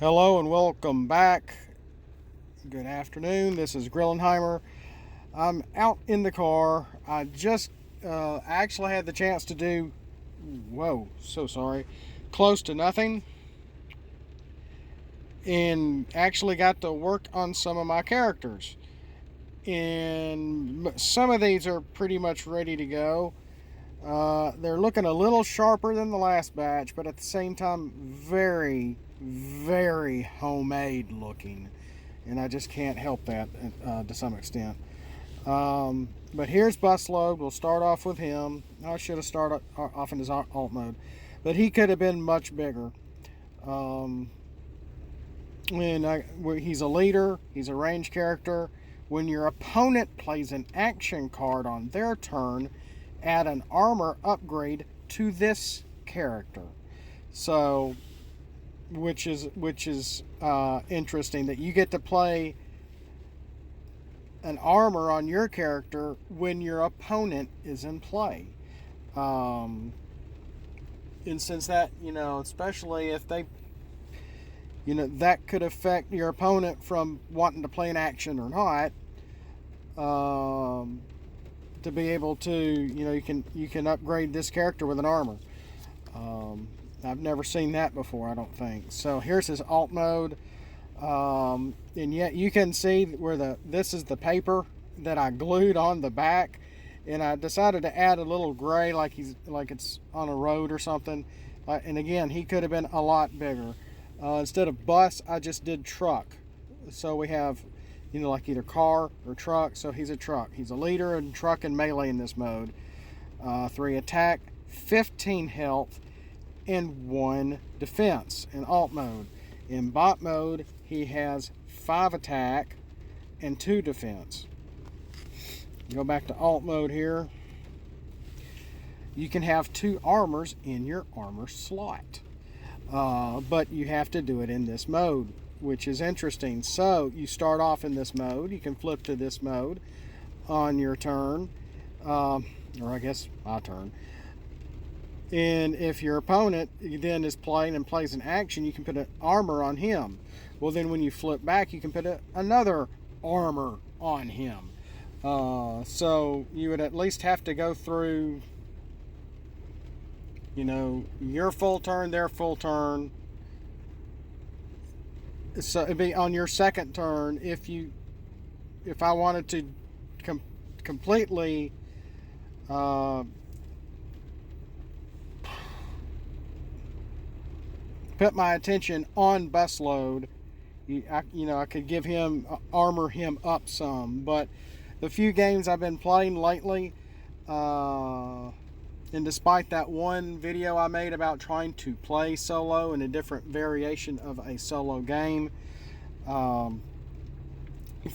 Hello and welcome back. Good afternoon. This is Grillenheimer. I'm out in the car. I just actually had the chance to do, close to nothing. And actually got to work on some of my characters. And some of these are pretty much ready to go. They're looking a little sharper than the last batch, but at the same time, very, very homemade looking. And I just can't help that to some extent. But here's Busload. We'll start off with him. I should have started off in his alt mode, but he could have been much bigger. He's a leader. He's a range character. When your opponent plays an action card on their turn, add an armor upgrade to this character. So, which is interesting that you get to play an armor on your character when your opponent is in play. And since that, especially if they, that could affect your opponent from wanting to play an action or not. To be able to, you can upgrade this character with an armor. I've never seen that before, I don't think. So here's his alt mode. And yet you can see where this is the paper that I glued on the back, and I decided to add a little gray like it's on a road or something. And again, he could have been a lot bigger. Instead of bus, I just did truck. So we have, like either car or truck. So he's a truck. He's a leader in truck and melee in this mode. 3 attack, 15 health, and 1 defense in alt mode. In bot mode, he has 5 attack and 2 defense. Go back to alt mode here. You can have 2 armors in your armor slot. But you have to do it in this mode, which is interesting. So you start off in this mode. You can flip to this mode on your turn, or I guess my turn. And if your opponent then is playing and plays an action, you can put an armor on him. Well, then when you flip back, you can put another armor on him. So you would at least have to go through, your full turn, their full turn. So it'd be on your second turn if I wanted to completely put my attention on Busload. I could give him, armor him up some, but the few games I've been playing lately, and despite that one video I made about trying to play solo in a different variation of a solo game, for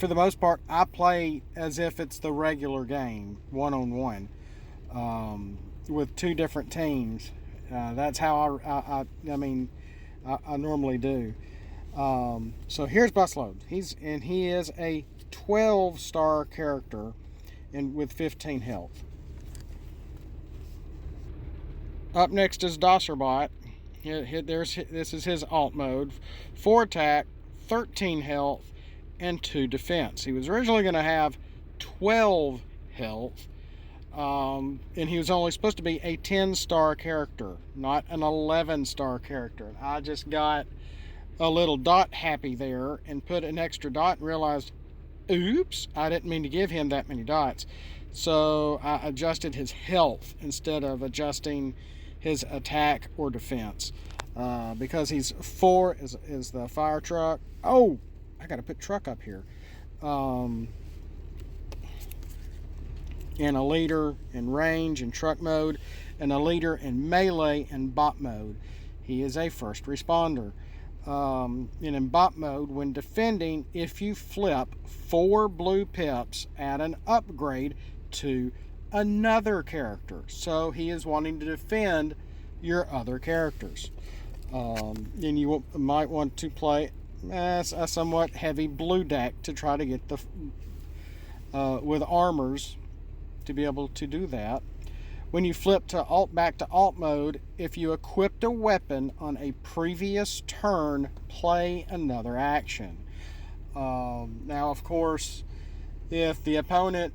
the most part, I play as if it's the regular game, one-on-one, with 2 different teams. That's how I normally do. So here's Busload. He is a 12-star character and with 15 health. Up next is Dosserbot. This is his alt mode. 4 attack, 13 health, and 2 defense. He was originally going to have 12 health, and he was only supposed to be a 10-star character, not an 11-star character. I just got a little dot happy there and put an extra dot and realized, oops, I didn't mean to give him that many dots. So I adjusted his health instead of adjusting his attack or defense. Because he's 4 is the fire truck. Oh, I got to put truck up here. And a leader in range and truck mode, and a leader in melee and bot mode. He is a first responder. And in bot mode, when defending, if you flip 4 blue pips, add an upgrade to another character. So he is wanting to defend your other characters. And you might want to play a somewhat heavy blue deck to try to get with armors to be able to do that. when you flip to back to alt mode, if you equipped a weapon on a previous turn, play another action. Now, of course, if the opponent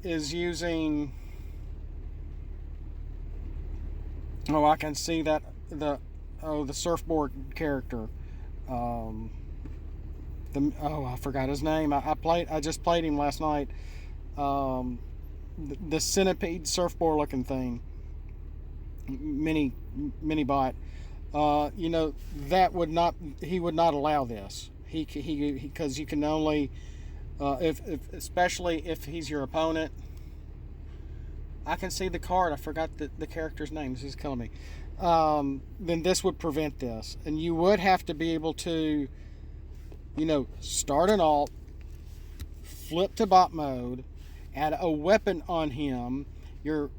is using, I can see that the surfboard character. I forgot his name. I just played him last night. The centipede surfboard looking thing, mini bot. That would not, he would not allow this. Because you can only, especially if he's your opponent. I can see the card. I forgot the character's name. This is killing me. Then this would prevent this, and you would have to be able to, start an alt, flip to bot mode, add a weapon on him, your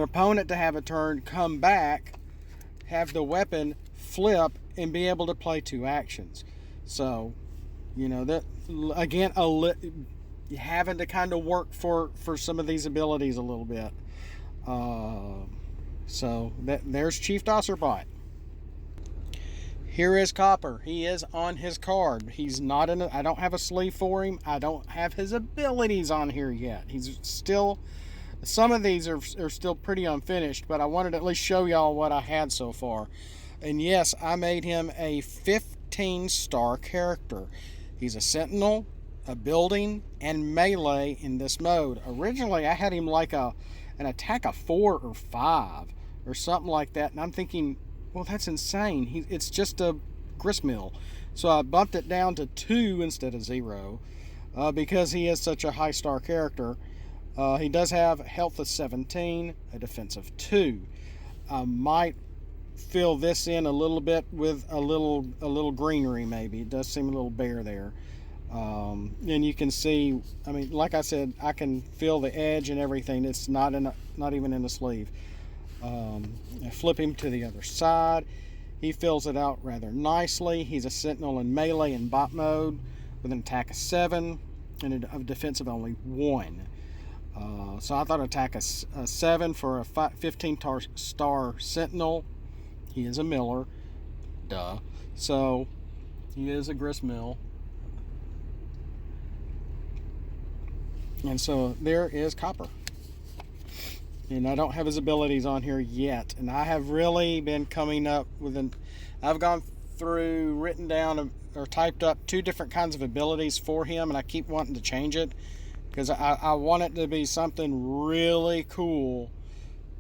opponent to have a turn, come back, have the weapon, flip, and be able to play 2 actions. So, that again, having to kind of work for some of these abilities a little bit. So there's Chief Dosserbot. Here is Copper. He is on his card. He's not in I don't have a sleeve for him. I don't have his abilities on here yet. He's still, some of these are still pretty unfinished, but I wanted to at least show y'all what I had so far. And yes, I made him a 15-star character. He's a sentinel, a building, and melee in this mode. Originally, I had him like an attack of 4 or 5 or something like that, and I'm thinking, well, that's insane. It's just a gristmill. So I bumped it down to 2 instead of 0 because he is such a high star character. He does have health of 17, a defense of 2. I might fill this in a little bit with a little greenery maybe. It does seem a little bare there. And you can see, I mean, like I said, I can feel the edge and everything. It's not even in the sleeve. I flip him to the other side. He fills it out rather nicely. He's a sentinel in melee and bot mode with an attack of 7 and a defense of only 1. So I thought attack of 7 for a 15-star sentinel. He is a miller. Duh. So he is a gristmill. And so there is Copper. And I don't have his abilities on here yet. And I have really been coming up with I've gone through, written down, or typed up 2 different kinds of abilities for him. And I keep wanting to change it because I want it to be something really cool.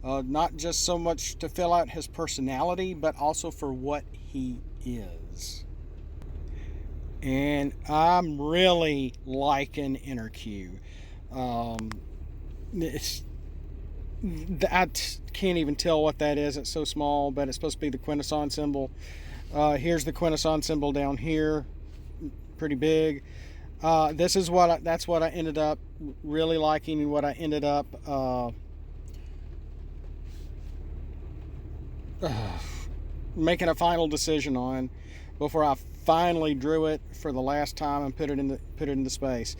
Not just so much to fill out his personality, but also for what he is. And I'm really liking Inner Q. I can't even tell what that is. It's so small, but it's supposed to be the Quintesson symbol. Here's the Quintesson symbol down here, pretty big. That's what I ended up really liking, and what I ended up making a final decision on before I finally drew it for the last time and put it into space.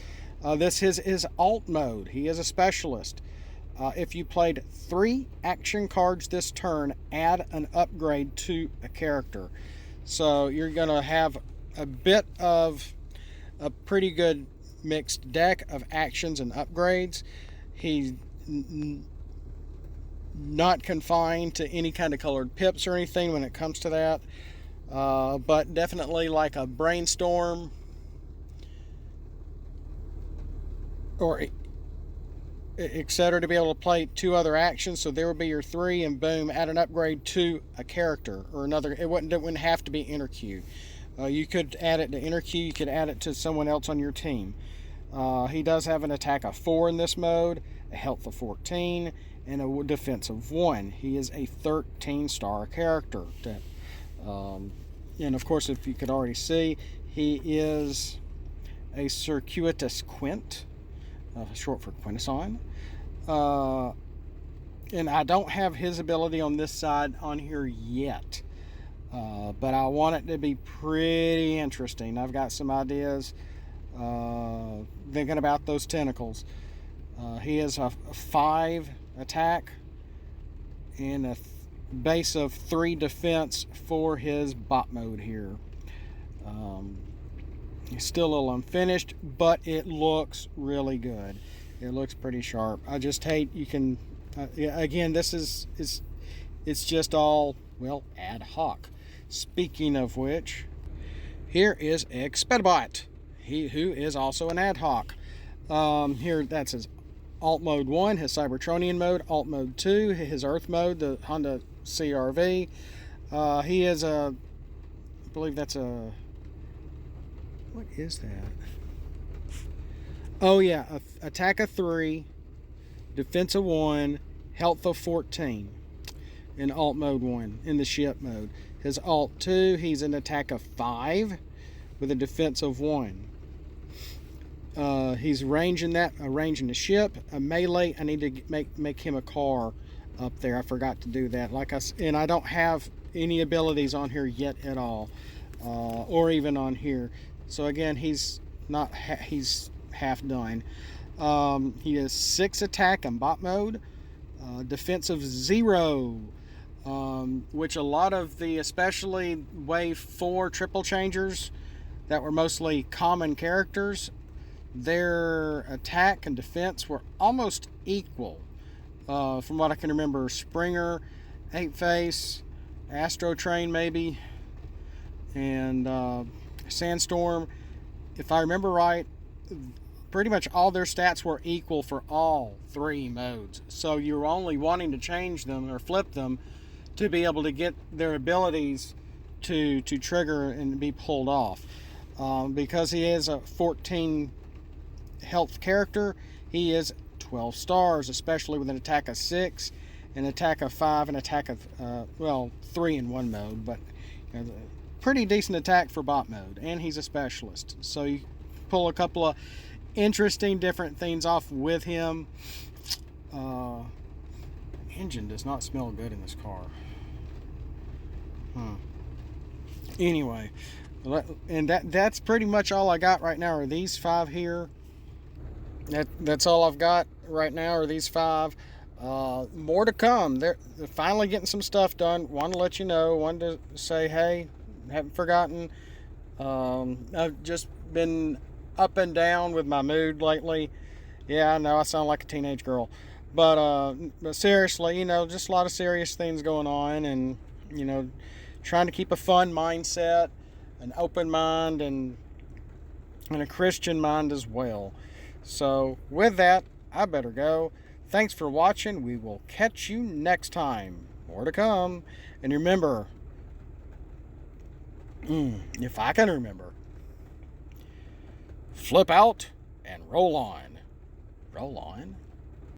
This is his alt mode. He is a specialist. If you played 3 action cards this turn, add an upgrade to a character. So you're going to have a bit of a pretty good mixed deck of actions and upgrades. He's not confined to any kind of colored pips or anything when it comes to that. But definitely like a brainstorm or etc. to be able to play 2 other actions. So there would be your 3, and boom, add an upgrade to a character or another. It wouldn't have to be Inner Q. You could add it to Inner Q. You could add it to someone else on your team. He does have an attack of 4 in this mode, a health of 14, and a defense of 1. He is a 13-star character. And of course, if you could already see, he is a circuitous quint, short for Quintesson. And I don't have his ability on this side on here yet, but I want it to be pretty interesting. I've got some ideas, thinking about those tentacles. He has a 5 attack and a base of 3 defense for his bot mode here. He's still a little unfinished, but it looks really good. It looks pretty sharp. I just hate you can. Again, this is it's just all, well, ad hoc. Speaking of which, here is X-ped-i-Bot, who is also an ad hoc. Here, that's his alt mode 1, his Cybertronian mode, alt mode 2, his Earth mode, the Honda CRV. He is a, I believe that's a, what is that? Oh yeah, attack of 3, defense of 1, health of 14 in alt mode 1, in the ship mode. His alt 2, he's an attack of 5 with a defense of 1. He's ranging the ship. A melee, I need to make him a car up there. I forgot to do that. And I don't have any abilities on here yet at all, or even on here. So again, he's half done. He has 6 attack in bot mode, defense of 0, which a lot of the, especially wave 4 triple changers that were mostly common characters, their attack and defense were almost equal. From what I can remember, Springer, 8-Face, Astro Train maybe, and Sandstorm, if I remember right, pretty much all their stats were equal for all 3 modes. So you're only wanting to change them or flip them to be able to get their abilities to trigger and be pulled off. Because he is a 14 health character, he is 12 stars, especially with an attack of 6, an attack of 5, and attack of, 3 in one mode, but pretty decent attack for bot mode, and he's a specialist. So you pull a couple of interesting different things off with him. Engine does not smell good in this car. Anyway, and that's pretty much all I got right now are these 5 here. That's all I've got right now are these 5. More to come. They're finally getting some stuff done. Wanted to let you know. Wanted to say, hey, haven't forgotten. I've just been up and down with my mood lately. Yeah, I know I sound like a teenage girl, but seriously, just a lot of serious things going on, and trying to keep a fun mindset, an open mind, and a Christian mind as well. So with that, I better go. Thanks for watching. We will catch you next time. More to come. And remember, if I can remember, flip out and roll on. Roll on.